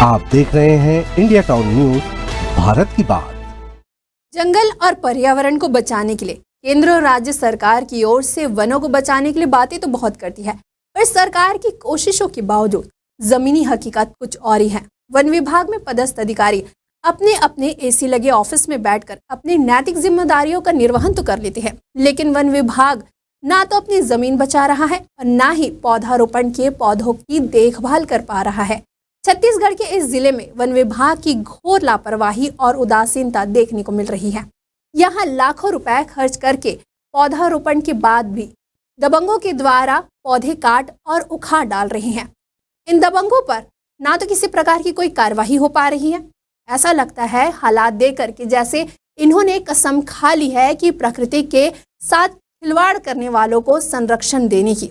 आप देख रहे हैं इंडिया टाउन न्यूज, भारत की बात। जंगल और पर्यावरण को बचाने के लिए केंद्र और राज्य सरकार की ओर से वनों को बचाने के लिए बातें तो बहुत करती है, पर सरकार की कोशिशों के बावजूद जमीनी हकीकत कुछ और ही है। वन विभाग में पदस्थ अधिकारी अपने अपने एसी लगे ऑफिस में बैठकर अपनी नैतिक जिम्मेदारियों का निर्वहन तो कर लेते हैं, लेकिन वन विभाग ना तो अपनी जमीन बचा रहा है और ना ही पौधारोपण के पौधों की देखभाल कर पा रहा है। छत्तीसगढ़ के इस जिले में वन विभाग की घोर लापरवाही और उदासीनता देखने को मिल रही है। यहाँ लाखों रुपए खर्च करके पौधारोपण के बाद भी दबंगों के द्वारा पौधे काट और उखाड़ डाल रहे हैं। इन दबंगों पर ना तो किसी प्रकार की कोई कार्रवाई हो पा रही है। ऐसा लगता है हालात देखकर कि जैसे इन्होंने कसम खा ली है कि प्रकृति के साथ खिलवाड़ करने वालों को संरक्षण देने की।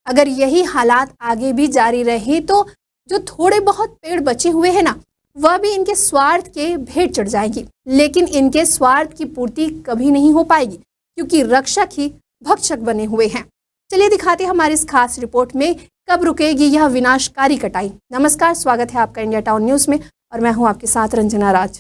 अगर यही हालात आगे भी जारी रहे तो जो थोड़े बहुत पेड़ बचे हुए हैं ना, वह भी इनके स्वार्थ के भेंट चढ़ जाएंगी। लेकिन इनके स्वार्थ की पूर्ति कभी नहीं हो पाएगी, क्योंकि रक्षक ही भक्षक बने हुए हैं। चलिए दिखाते हैं हमारी इस खास रिपोर्ट में कब रुकेगी यह विनाशकारी कटाई। नमस्कार, स्वागत है आपका इंडिया टाउन न्यूज में और मैं हूं आपके साथ रंजना राज।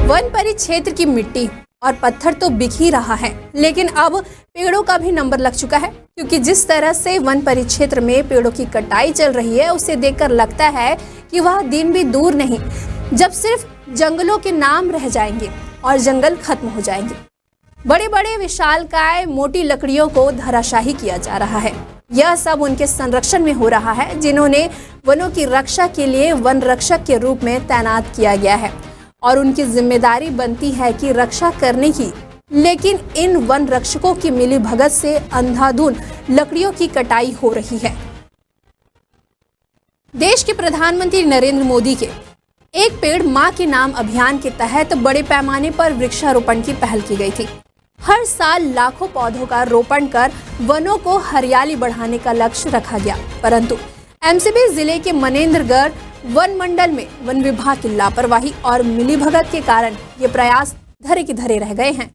वन परिक्षेत्र की मिट्टी और पत्थर तो बिक ही रहा है, लेकिन अब पेड़ों का भी नंबर लग चुका है, क्योंकि जिस तरह से वन परिक्षेत्र में पेड़ों की कटाई चल रही है उसे देखकर लगता है कि वह दिन भी दूर नहीं जब सिर्फ जंगलों के नाम रह जाएंगे और जंगल खत्म हो जाएंगे। बड़े बड़े विशालकाय मोटी लकड़ियों को धराशाही किया जा रहा है। यह सब उनके संरक्षण में हो रहा है जिन्होंने वनों की रक्षा के लिए वन रक्षक के रूप में तैनात किया गया है और उनकी जिम्मेदारी बनती है कि रक्षा करने की। लेकिन इन वन रक्षकों की मिलीभगत से अंधाधुंध लकड़ियों की कटाई हो रही है। देश के प्रधानमंत्री नरेंद्र मोदी के एक पेड़ मां के नाम अभियान के तहत बड़े पैमाने पर वृक्षारोपण की पहल की गई थी। हर साल लाखों पौधों का रोपण कर वनों को हरियाली बढ़ाने का लक्ष्य रखा गया, परंतु एमसीबी जिले के मनेंद्रगढ़ वन मंडल में वन विभाग की लापरवाही और मिलीभगत के कारण ये प्रयास धरे के धरे रह गए हैं।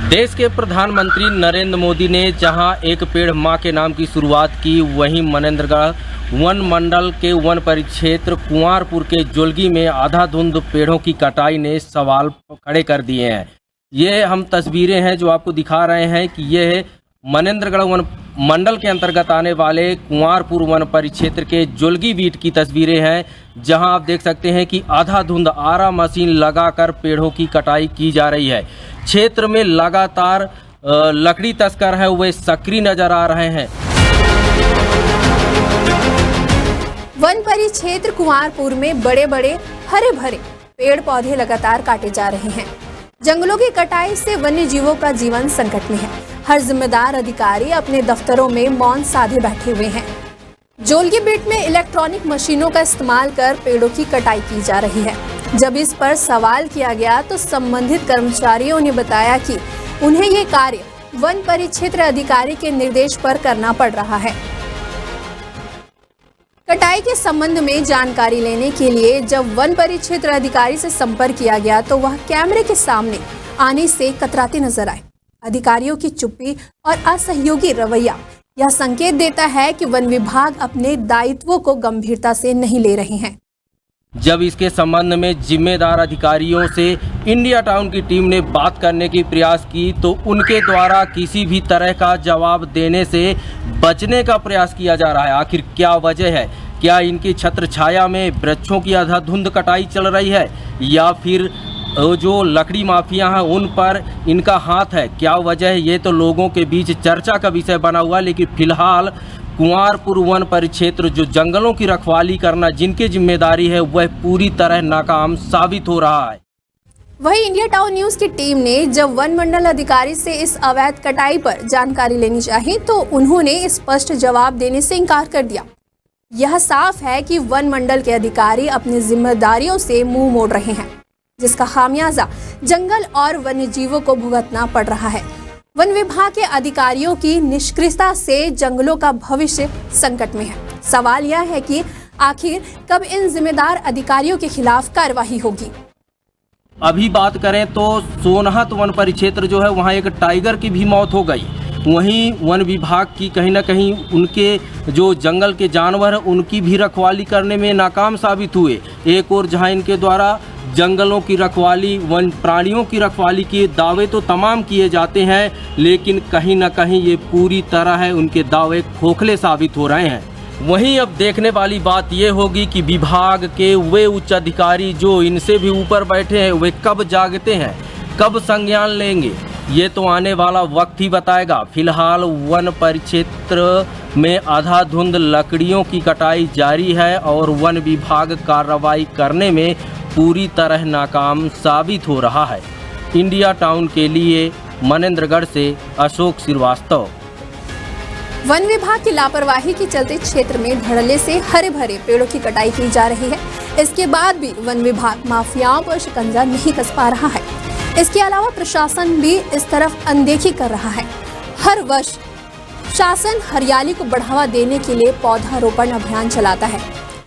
देश के प्रधानमंत्री नरेंद्र मोदी ने जहां एक पेड़ मां के नाम की शुरुआत की, वहीं मनेंद्रगढ़ वन मंडल के वन परिक्षेत्र कुंवारपुर के जोलगी में आधाधुंध पेड़ों की कटाई ने सवाल खड़े कर दिए हैं। ये हम तस्वीरें हैं जो आपको दिखा रहे हैं कि यह मनेंद्रगढ़ वन मंडल के अंतर्गत आने वाले कुंवारपुर वन परिक्षेत्र के जोलगी बीट की तस्वीरें हैं, जहां आप देख सकते हैं कि आधाधुंध आरा मशीन लगाकर पेड़ों की कटाई की जा रही है। क्षेत्र में लगातार लकड़ी तस्कर है वे सक्रिय नजर आ रहे हैं। वन परिक्षेत्र कुंवारपुर में बड़े बड़े हरे भरे पेड़ पौधे लगातार काटे जा रहे हैं। जंगलों की कटाई से वन्य जीवों का जीवन संकट में है। हर जिम्मेदार अधिकारी अपने दफ्तरों में मौन साधे बैठे हुए हैं। जोलगी बीट में इलेक्ट्रॉनिक मशीनों का इस्तेमाल कर पेड़ों की कटाई की जा रही है। जब इस पर सवाल किया गया तो संबंधित कर्मचारियों ने बताया कि उन्हें ये कार्य वन परिक्षेत्र अधिकारी के निर्देश पर करना पड़ रहा है। कटाई के संबंध में जानकारी लेने के लिए जब वन परिक्षेत्र अधिकारी से संपर्क किया गया तो वह कैमरे के सामने आने से कतराते नजर आए। अधिकारियों की चुप्पी और असहयोगी रवैया यह संकेत देता है कि वन विभाग अपने दायित्वों को गंभीरता से नहीं ले रहे हैं। जब इसके संबंध में जिम्मेदार अधिकारियों से इंडिया टाउन की टीम ने बात करने की प्रयास की तो उनके द्वारा किसी भी तरह का जवाब देने से बचने का प्रयास किया जा रहा है। आखिर क्या वजह है? क्या इनकी छत्र छाया में वृक्षों की आधाधुंध कटाई चल रही है या फिर जो लकड़ी माफिया हैं उन पर इनका हाथ है? क्या वजह है? ये तो लोगों के बीच चर्चा का विषय बना हुआ, लेकिन फिलहाल कुंवारपुर वन परिक्षेत्र जो जंगलों की रखवाली करना जिनकी जिम्मेदारी है वह पूरी तरह नाकाम साबित हो रहा है। वहीं इंडिया टाउन न्यूज की टीम ने जब वन मंडल अधिकारी से इस अवैध कटाई पर जानकारी लेनी चाहिए तो उन्होंने स्पष्ट जवाब देने से इनकार कर दिया। यह साफ है कि वन मंडल के अधिकारी अपनी जिम्मेदारियों से मुंह मोड़ रहे हैं, जिसका खामियाजा जंगल और वन्य जीवों को भुगतना पड़ रहा है। वन विभाग के अधिकारियों की निष्क्रियता से जंगलों का भविष्य संकट में है। सवाल यह है कि आखिर कब इन जिम्मेदार अधिकारियों के खिलाफ कार्रवाई होगी। अभी बात करें तो सोनहत वन परिक्षेत्र जो है वहाँ एक टाइगर की भी मौत हो गई। वहीं वन विभाग की कहीं ना कहीं उनके जो जंगल के जानवर हैं उनकी भी रखवाली करने में नाकाम साबित हुए। एक और जहां इनके द्वारा जंगलों की रखवाली, वन प्राणियों की रखवाली के दावे तो तमाम किए जाते हैं, लेकिन कहीं ना कहीं ये पूरी तरह है उनके दावे खोखले साबित हो रहे हैं। वहीं अब देखने वाली बात ये होगी कि विभाग के वे उच्च अधिकारी जो इनसे भी ऊपर बैठे हैं वे कब जागते हैं, कब संज्ञान लेंगे, ये तो आने वाला वक्त ही बताएगा। फिलहाल वन परिक्षेत्र में आधाधुंध लकड़ियों की कटाई जारी है और वन विभाग कार्रवाई करने में पूरी तरह नाकाम साबित हो रहा है। इंडिया टाउन के लिए मनेंद्रगढ़ से अशोक श्रीवास्तव। वन विभाग की लापरवाही के चलते क्षेत्र में धड़ल्ले से हरे भरे पेड़ों की कटाई की जा रही है। इसके बाद भी वन विभाग माफियाओं पर शिकंजा नहीं कस पा रहा है। इसके अलावा प्रशासन भी इस तरफ अनदेखी कर रहा है। हर वर्ष शासन हरियाली को बढ़ावा देने के लिए पौधारोपण अभियान चलाता है।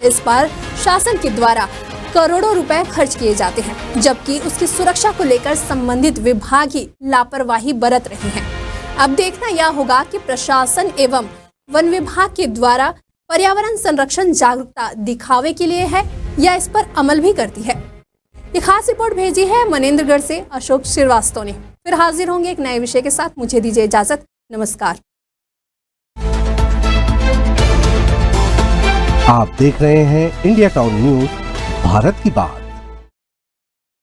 इस बार शासन के द्वारा करोड़ों रुपए खर्च किए जाते हैं, जबकि उसकी सुरक्षा को लेकर संबंधित विभाग ही लापरवाही बरत रहे हैं। अब देखना यह होगा कि प्रशासन एवं वन विभाग के द्वारा पर्यावरण संरक्षण जागरूकता दिखावे के लिए है या इस पर अमल भी करती है। ये खास रिपोर्ट भेजी है मनेंद्रगढ़ से अशोक श्रीवास्तव ने। फिर हाजिर होंगे एक नए विषय के साथ। मुझे दीजिए इजाजत। नमस्कार। आप देख रहे हैं इंडिया टाउन न्यूज, भारत की बात।